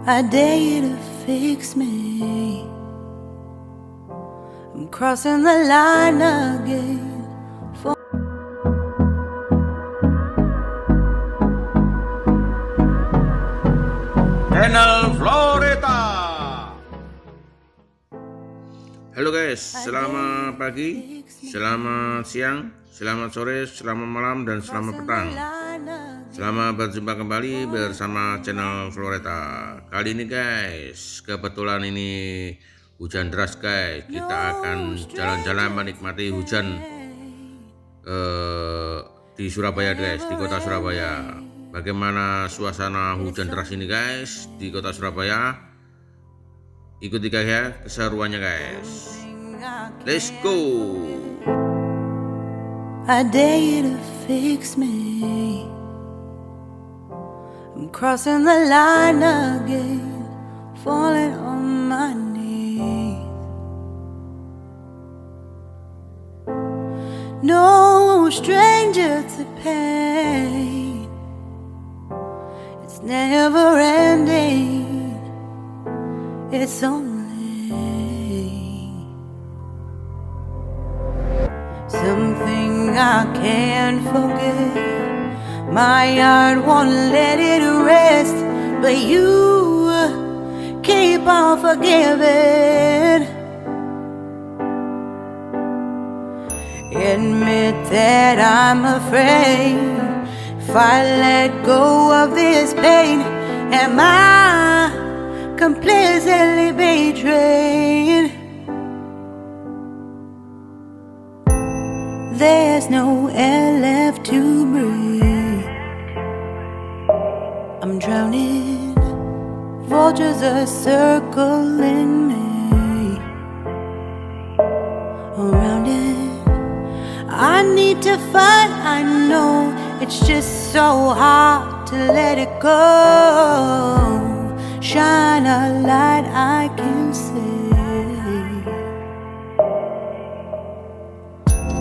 I dare you to fix me. I'm crossing the line again. Channel Floreta. Halo guys, selamat pagi, selamat siang, selamat sore, selamat malam, dan selamat petang. Selamat berjumpa kembali bersama channel Floreta. Kali ini guys, kebetulan ini hujan deras guys. Kita akan jalan-jalan menikmati hujan di Surabaya guys, di kota Surabaya. Bagaimana suasana hujan deras ini guys di kota Surabaya? Ikuti guys ya keseruannya guys. Let's go. I dare you to fix me. I'm crossing the line again, falling on my knees. No stranger to pain. It's never ending. It's only something I can't forget. My heart won't let it rest, but you keep on forgiving. Admit that I'm afraid. If I let go of this pain, am I completely betrayed? There's no air left to breathe. I'm drowning. Vultures are circling me. Around it, I need to fight. I know it's just so hard to let it go. Shine a light I can see.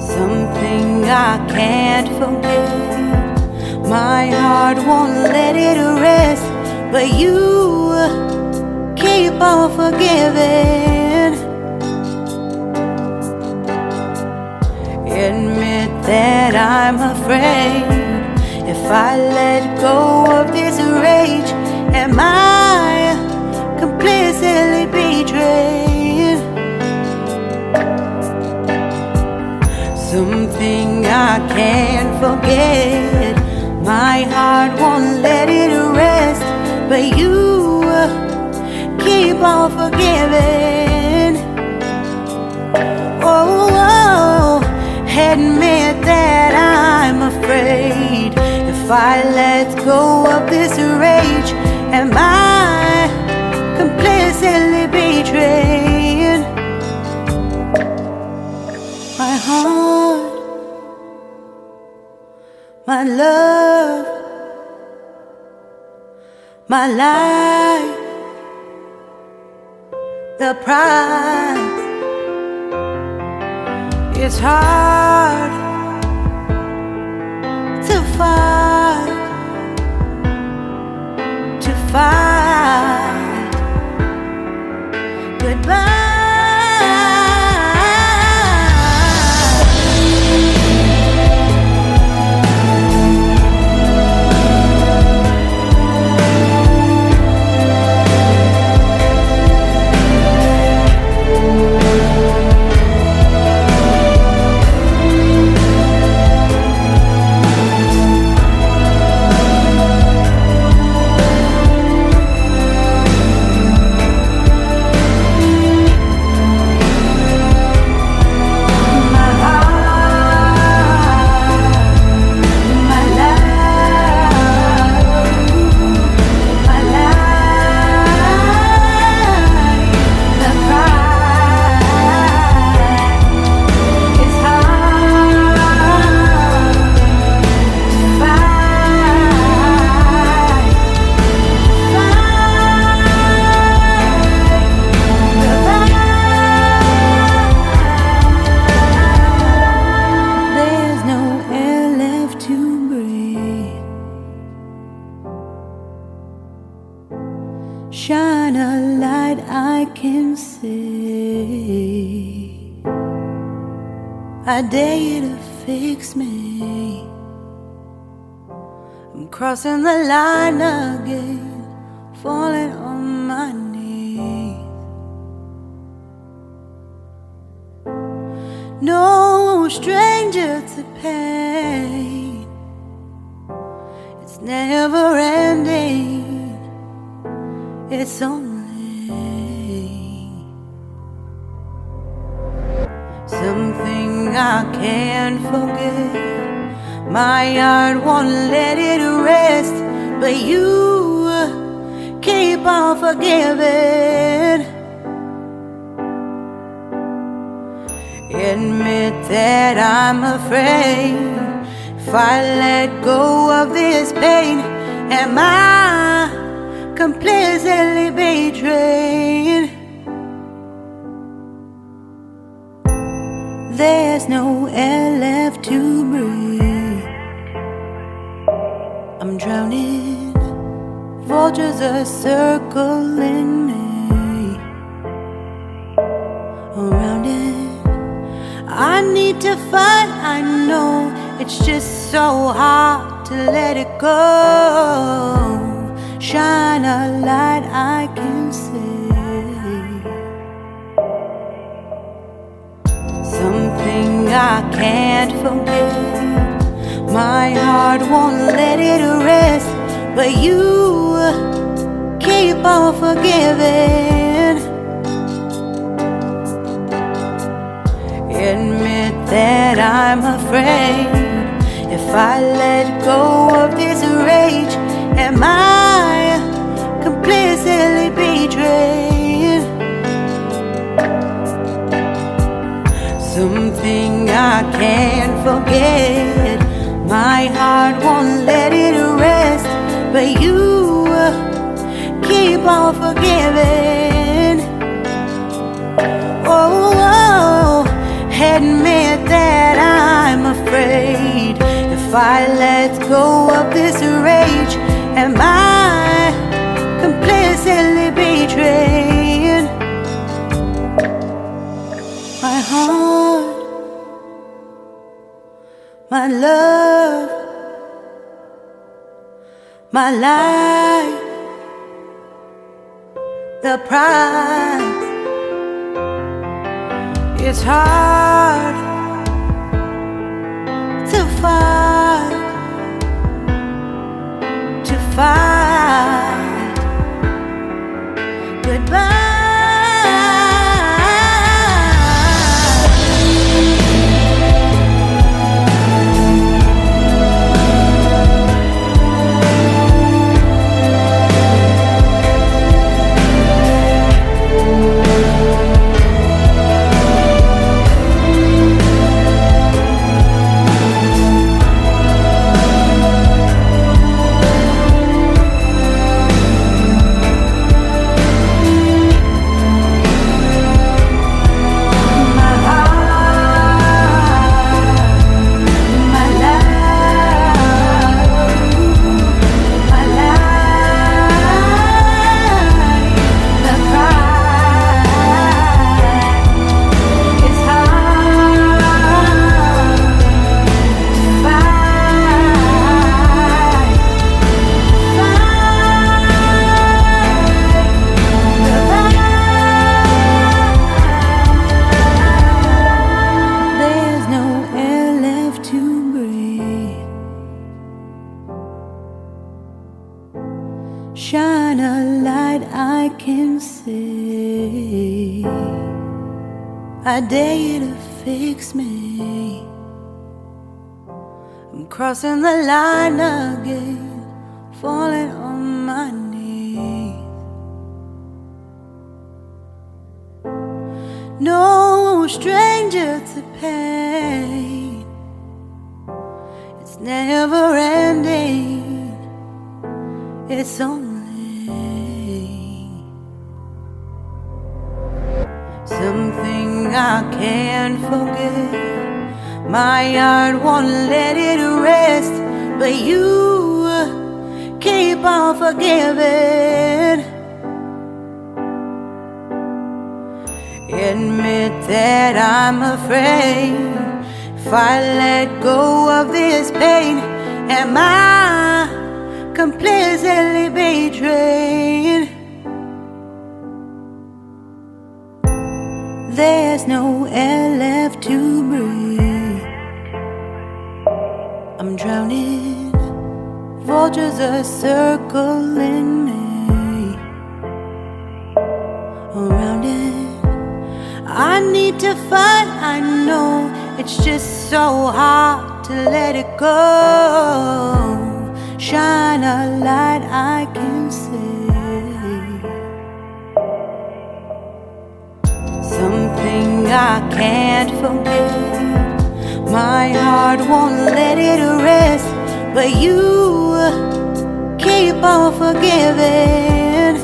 Something I can't forget. My heart won't let it rest, but you keep on forgiving. Admit that I'm afraid. If I let go of this rage, am I completely betrayed? Something I can't forget. My heart won't let it rest, but you keep on forgiving. Oh, admit that I'm afraid. If I let go of this rage, am I completely betrayed? My heart, my love, my life, the price. It's hard to fight, goodbye. Shine a light I can see. I dare you to fix me. I'm crossing the line again, falling on my knees. No stranger to pain, it's never ending. It's only something I can't forget. My heart won't let it rest, but you keep on forgiving. Admit that I'm afraid. If I let go of this pain, am I completely betrayed? There's no air left to breathe. I'm drowning. Vultures are circling me. Around it, I need to fight. I know it's just so hard to let it go. Shine a light I can see. Something I can't forget. My heart won't let it rest, but you keep on forgiving. Admit that I'm afraid. If I let go of this rage, am I completely betrayed? Something I can't forget. My heart won't let it rest, but you keep on forgiving. Oh, admit that I'm afraid. If I let go of this rage, am I completely betrayed? My heart, my love, my life, the price. It's hard to fight, goodbye. Shine a light I can see. I dare you to fix me. I'm crossing the line again, falling on my knees. No stranger to pain, it's never ending. It's only something I can't forget. My heart won't let it rest, but you keep on forgiving. that I'm afraid if I let go of this pain, am I completely betrayed? There's no air left to breathe. I'm drowning, vultures are circling me. Around it, I need to fight. I know it's just so hard to let it go. Shine a light I can see. Something I can't forget. My heart won't let it rest, but you keep on forgiving.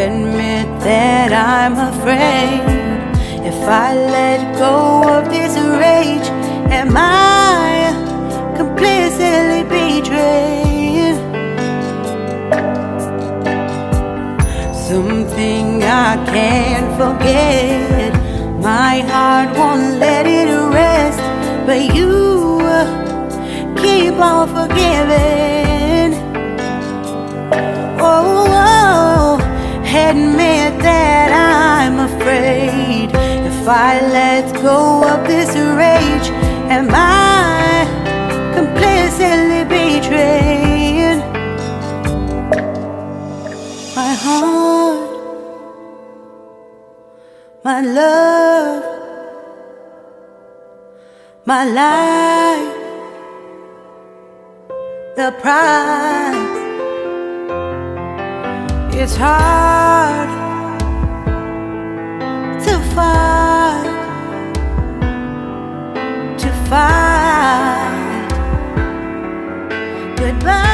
Admit that I'm afraid if I let go of this rage, am I completely betrayed? Something I can't forget. My heart won't let it rest, but you keep on forgiving. Oh, admit that I'm afraid if I let go of this rage, am I completely betrayed? My heart, my love, my life, the price. It's hard to fight goodbye.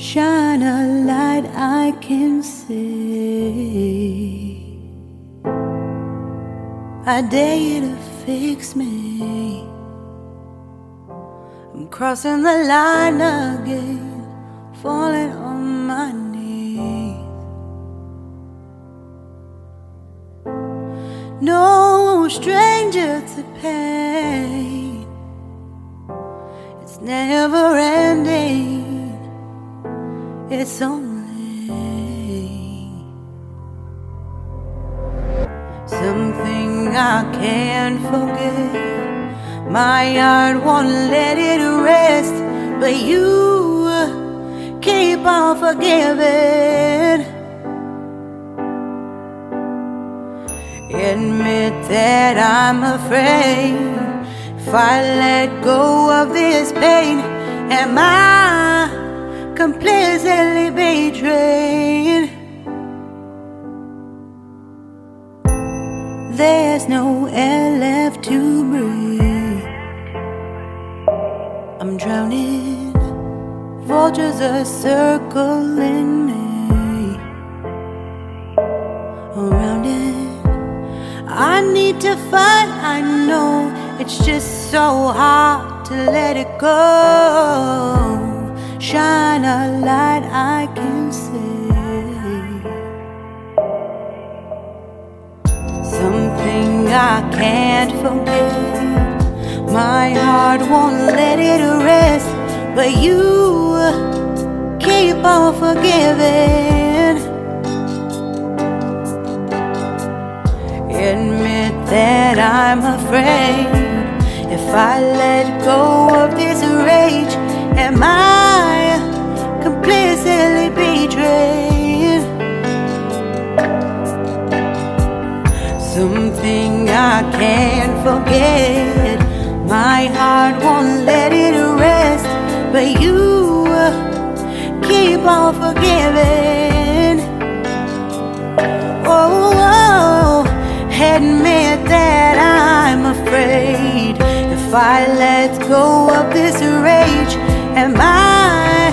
Shine a light I can see. I dare you to fix me. I'm crossing the line again, falling on my knees. No stranger to pain, it's never ending. It's only something I can't forget. My heart won't let it rest, but you keep on forgiving. Admit that I'm afraid if I let go of this pain, am I completely betrayed? There's no air left to breathe. I'm drowning, vultures are circling me. Around it, I need to fight. I know it's just so hard to let it go. Shine a light I can see. Something I can't forget. My heart won't let it rest, but you keep on forgiving. Admit that I'm afraid. If I let go of this rage, am I completely betrayed? Something I can't forget. My heart won't let it rest, but you keep on forgiving. Oh, admit that I'm afraid. If I let go of this rage, am I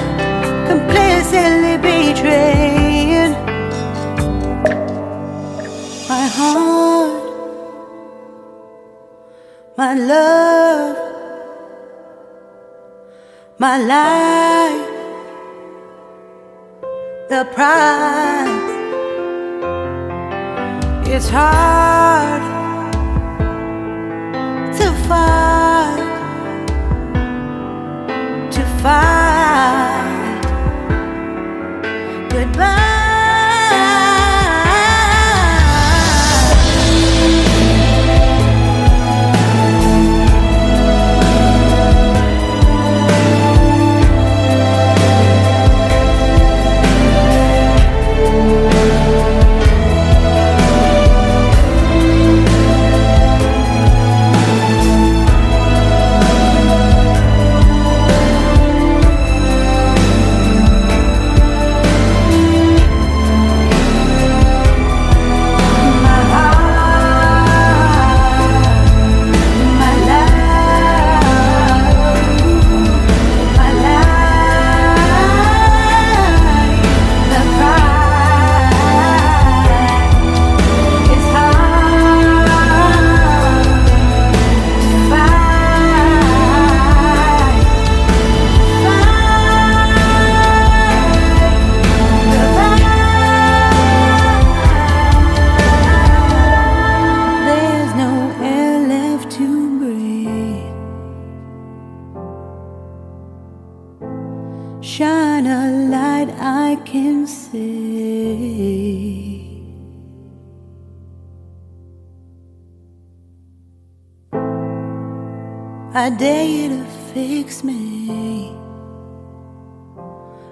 completely betrayed? My heart, my love, my life, the price. It's hard to fight goodbye. Shine a light I can see. I dare you to fix me.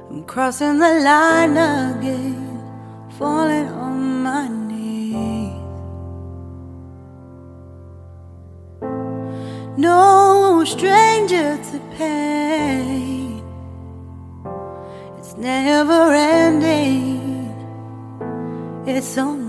I'm crossing the line again, falling on my knees. No stranger to pain, it's never ending, it's only